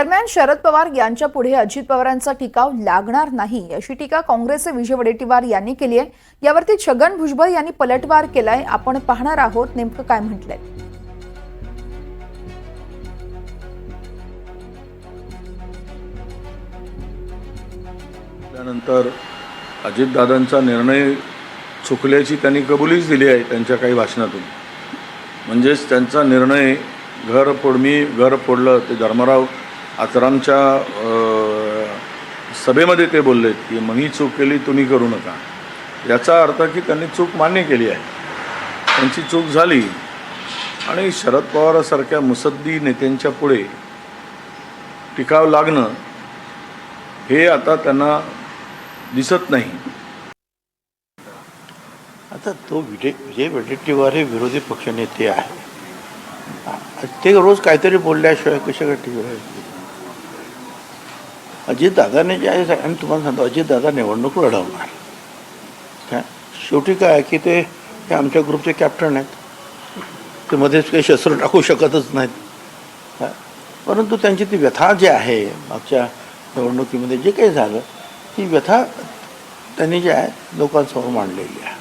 दरम्यान शरद पवार यांच्या पुढे अजित पवारांचा टिकाव लागणार नाही अशी टीका काँग्रेसचे विजय वडेट्टीवार यांनी केली आहे। यावरती छगन भुजबळ यांनी पलटवार केलाय। आपण पाहणार आहोत नेमकं काय म्हटलंय। त्यानंतर अजितदादांचा निर्णय चुकल्याची त्यांनी कबुलीच दिली आहे त्यांच्या काही भाषणातून। म्हणजेच त्यांचा निर्णय घर फोडलं ते धर्मराव आचरामच्या सभेमध्ये ते बोलले की मी चूक केली तुम्ही करू नका। याचा अर्थ की त्यांनी चूक मान्य केली आहे, त्यांची चूक झाली आणि शरद पवारांसारख्या मुसद्दी नेत्यांच्या पुढे टिकाव लागणं हे आता त्यांना दिसत नाही। आता तो विजय वडेट्टीवार हे विरोधी पक्षनेते आहे, ते रोज काहीतरी बोलल्याशिवाय कशा गट्टीवर अजितदादाने जे आहे आणि तुम्हाला सांगतो अजितदादा निवडणूक लढवणार काय। शेवटी काय आहे की ते आमच्या ग्रुपचे कॅप्टन आहेत, ते मध्येच काही शस्त्र टाकू शकतच नाहीत। परंतु त्यांची ती व्यथा जी आहे मागच्या निवडणुकीमध्ये जे काही झालं ती व्यथा त्यांनी जे आहे लोकांसमोर मांडलेली आहे।